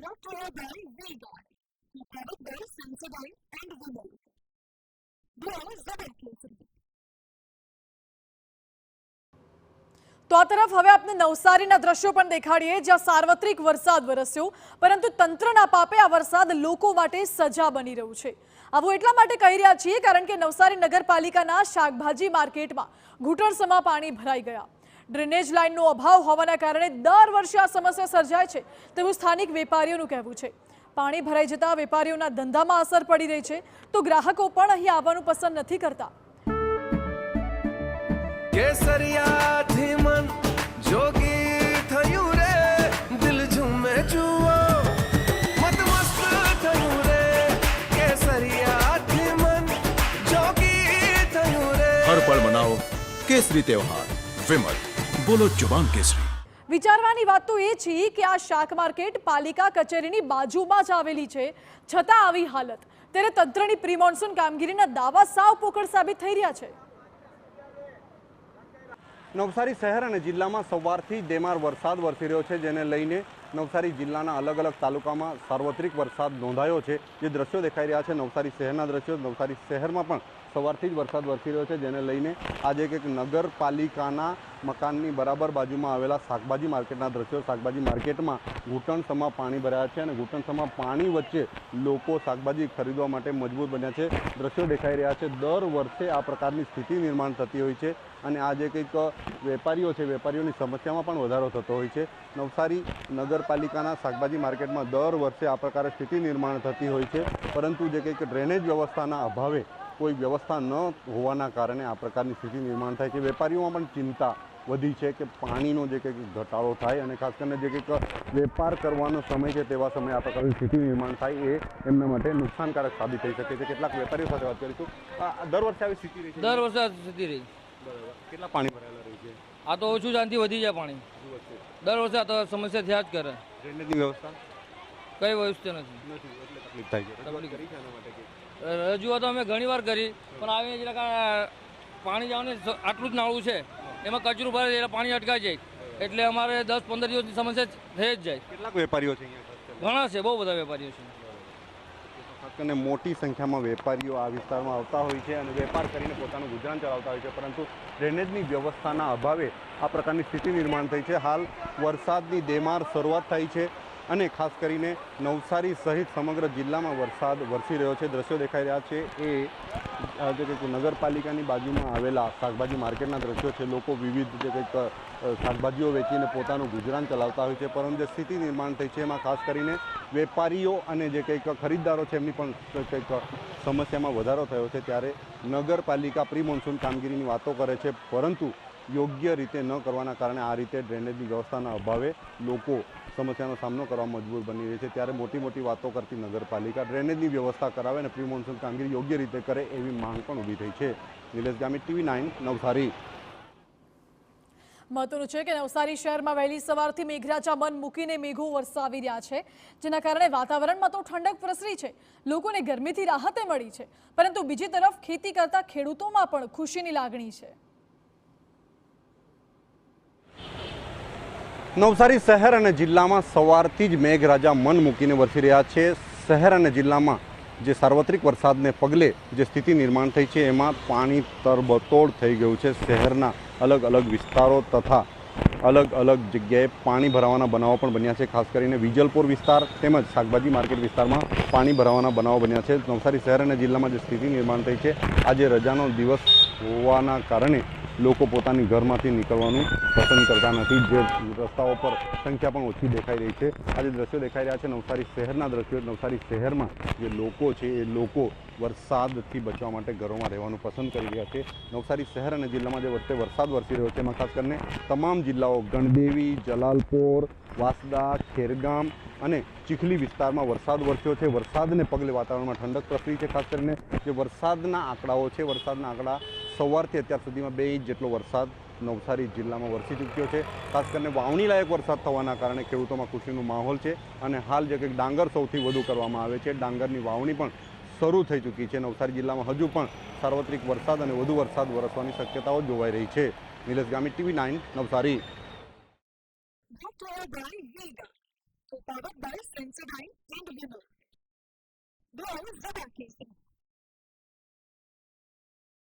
brought to you by V-Guard, the product by Sensodyne and Women. Blue Zebra. તો આ તરફ હવે આપણે નવસારીના દ્રશ્યો પણ દેખાડીએ જ્યાં સાર્વત્રિક વરસાદ વરસ્યો પરંતુ તંત્રના પાપે આ વરસાદ લોકો માટે સજા બની રહ્યું છે। આવું એટલા માટે કહી રહ્યા છીએ કારણ કે નવસારી નગરપાલિકાના શાકભાજી માર્કેટમાં ઘૂંટણસમાં પાણી ભરાઈ ગયા। ડ્રેનેજ લાઇનનો અભાવ હોવાના કારણે દર વર્ષે આ સમસ્યા સર્જાય છે તેવું સ્થાનિક વેપારીઓનું કહેવું છે। પાણી ભરાઈ જતા વેપારીઓના ધંધામાં અસર પડી રહી છે તો ગ્રાહકો પણ અહીં આવવાનું પસંદ નથી કરતા। કેસરિયાથી મન જોગી થયું રે, દિલ ઝૂમે જુઓ મત મસ્ત થયું રે, કેસરિયાથી મન જોગી થયું રે। હર પળ મનાવો કેસરી તહેવાર, વિમલ બોલો જુબાન કેસરી। વિચારવાની વાત તો એ છે કે આ શાક માર્કેટ પાલિકા કચેરીની બાજુમાં જ આવેલી છે છતાં આવી હાલત, ત્યારે તંત્રની પ્રી મોન્સૂન કામગીરીના દાવા સાવ પોકળ સાબિત થઈ રહ્યા છે। નવસારી શહેર અને જિલ્લામાં સવારથી ધેમાર વરસાદ વરસી રહ્યો છે જેને લઈને નવસારી જિલ્લાના અલગ અલગ તાલુકામાં સાર્વત્રિક વરસાદ નોંધાયો છે। જે દ્રશ્યો દેખાઈ રહ્યા છે નવસારી શહેરના દ્રશ્યો, નવસારી શહેરમાં પણ સવારથી જ વરસાદ વરસી રહ્યો છે જેને લઈને આજે એક નગરપાલિકાના મકાનની બરાબર બાજુમાં આવેલા શાકભાજી માર્કેટના દ્રશ્યો। શાકભાજી માર્કેટમાં ઘૂંટણસમા પાણી ભરાયા છે અને ઘૂંટણસમા પાણી વચ્ચે લોકો શાકભાજી ખરીદવા માટે મજબૂર બન્યા છે। દ્રશ્યો દેખાઈ રહ્યા છે। દર વર્ષે આ પ્રકારની સ્થિતિ નિર્માણ થતી હોય છે અને આ જે કંઈક વેપારીઓ છે વેપારીઓની સમસ્યામાં પણ વધારો થતો હોય છે। નવસારી નગરપાલિકાના શાકભાજી માર્કેટમાં દર વર્ષે આ પ્રકારે સ્થિતિ નિર્માણ થતી હોય છે પરંતુ જે કંઈક ડ્રેનેજ વ્યવસ્થાના અભાવે કોઈ વ્યવસ્થા ન હોવાના કારણે આ પ્રકારની સ્થિતિ નિર્માણ થાય છે। વેપારીઓમાં પણ ચિંતા વધી છે કે પાણીનો જે કંઈક ઘટાડો થાય અને ખાસ કરીને જે કંઈક વેપાર કરવાનો સમય છે તેવા સમયે આ પ્રકારની સ્થિતિ નિર્માણ થાય એ એમના માટે નુકસાનકારક સાબિત થઈ શકે છે। કેટલાક વેપારીઓ સાથે વાત કરીશું। દર વર્ષે આવી સ્થિતિ રહી છે? દર વર્ષે આ સ્થિતિ રહી। બરાબર, કેટલા પાણી ભરાયેલા રહી છે? આ તો ઓછું શાંતિ વધી જાય પાણી દર વર્ષે આ તો સમસ્યા થયા જ કરે। ડ્રેનેજની વ્યવસ્થા કઈ વ્યવસ્થા નથી, એટલે તકલીફ થાય છે। તકલીફ કરી છે એના માટે કે રજૂઆતો અમે ઘણી વાર કરી પણ આવી જરાક પાણી જવાનું આટલું જ નાળું છે એમાં કચરું ભરે એટલે પાણી અટકાઈ જાય એટલે અમારે 10-15 દિવસની સમસ્યા થઈ જ જાય। કેટલાક વેપારીઓ છે અહીંયા? ઘણા છે, બહુ બધા વેપારીઓ છે। ખાસ કરીને મોટી સંખ્યામાં વેપારીઓ આ વિસ્તારમાં આવતા હોય છે અને વેપાર કરીને પોતાનું ગુજરાન ચલાવતા હોય છે પરંતુ ડ્રેનેજની વ્યવસ્થાના અભાવે આ પ્રકારની સ્થિતિ નિર્માણ થઈ છે। હાલ વરસાદની ધેમાર શરૂઆત થઈ છે અને ખાસ કરીને નવસારી સહિત સમગ્ર જિલ્લામાં વરસાદ વરસી રહ્યો છે। દ્રશ્યો દેખાઈ રહ્યા છે એ નગરપાલિકાની બાજુમાં આવેલા શાકભાજી માર્કેટના દ્રશ્યો છે। લોકો વિવિધ જે કંઈક શાકભાજીઓ વેચીને પોતાનું ગુજરાન ચલાવતા હોય છે પરંતુ જે સ્થિતિ નિર્માણ થઈ છે એમાં ખાસ કરીને વેપારીઓ અને જે કંઈક ખરીદદારો છે એમની પણ કંઈક સમસ્યામાં વધારો થયો છે। ત્યારે નગરપાલિકા પ્રી મોન્સૂન કામગીરીની વાતો કરે છે પરંતુ યોગ્ય રીતે ન કરવાના કારણે આ રીતે ડ્રેનેજની વ્યવસ્થાના અભાવે લોકો સમસ્યાનો સામનો કરવા મજબૂર બની રહી છે। ત્યારે મોટી મોટી વાતો કરતી નગરપાલિકા ડ્રેનેજની વ્યવસ્થા કરાવે અને પ્રી મોન્સૂન કામગીરી યોગ્ય રીતે કરે એવી માંગ પણ ઊભી થઈ છે। નિલેશ ગામિત, TV9 નવસારી। મહત્વનું છે કે નવસારી શહેરમાં વહેલી સવારથી મેઘરાજા મન મૂકીને મેઘો વરસાવી રહ્યા છે જેના કારણે વાતાવરણમાં તો ઠંડક પ્રસરી છે, લોકોને ગરમીથી રાહતે મળી છે પરંતુ બીજી તરફ ખેતી કરતા ખેડૂતોમાં પણ ખુશીની લાગણી છે। નવસારી શહેર અને જિલ્લામાં સવારથી જ મેઘરાજા મન મૂકીને વરસી રહ્યા છે। શહેર અને જિલ્લામાં જે સાર્વત્રિક વરસાદને પગલે જે સ્થિતિ નિર્માણ થઈ છે એમાં પાણી તરબતોડ થઈ ગયું છે। શહેરના અલગ અલગ વિસ્તારો તથા અલગ અલગ જગ્યાએ પાણી ભરાવાના બનાવો પણ બન્યા છે। ખાસ કરીને વિજલપુર વિસ્તાર તેમજ શાકભાજી માર્કેટ વિસ્તારમાં પાણી ભરાવાના બનાવો બન્યા છે। નવસારી શહેર અને જિલ્લામાં જે સ્થિતિ નિર્માણ થઈ છે આજે રજાનો દિવસ હોવાના કારણે લોકો પોતાની ઘરમાંથી નીકળવાનું પસંદ કરતા નથી। જે રસ્તાઓ પર સંખ્યા પણ ઓછી દેખાઈ રહી છે। આજે દ્રશ્યો દેખાઈ રહ્યા છે નવસારી શહેરના દ્રશ્યો। નવસારી શહેરમાં જે લોકો છે એ લોકો વરસાદથી બચવા માટે ઘરોમાં રહેવાનું પસંદ કરી રહ્યા છે। નવસારી શહેર અને જિલ્લામાં જે વચ્ચે વરસાદ વરસી રહ્યો છે એમાં ખાસ કરીને તમામ જિલ્લાઓ ગણદેવી, જલાલપોર, વાંસદા, ખેરગામ અને ચીખલી વિસ્તારમાં વરસાદ વરસ્યો છે। વરસાદને પગલે વાતાવરણમાં ઠંડક પ્રસરી છે। ખાસ કરીને જે વરસાદના આંકડાઓ છે વરસાદના આંકડા સવારથી અત્યાર સુધીમાં 2 ઇંચ જેટલો વરસાદ નવસારી જિલ્લામાં વરસી ચૂક્યો છે। ખાસ કરીને વાવણી લાયક વરસાદ થવાના કારણે ખેડૂતોમાં ખુશીનો માહોલ છે અને હાલ જે કંઈક ડાંગર સૌથી વધુ કરવામાં આવે છે ડાંગરની વાવણી પણ શરૂ થઈ ચૂકી છે। નવસારી જિલ્લામાં હજુ પણ સાર્વત્રિક વરસાદ અને વધુ વરસાદ વરસવાની શક્યતાઓ જોવાઈ રહી છે। Nilesh Gamit, TV9 Navsari. Brought to you by V-Guard, the product by Sensodyne Blows the vacancy.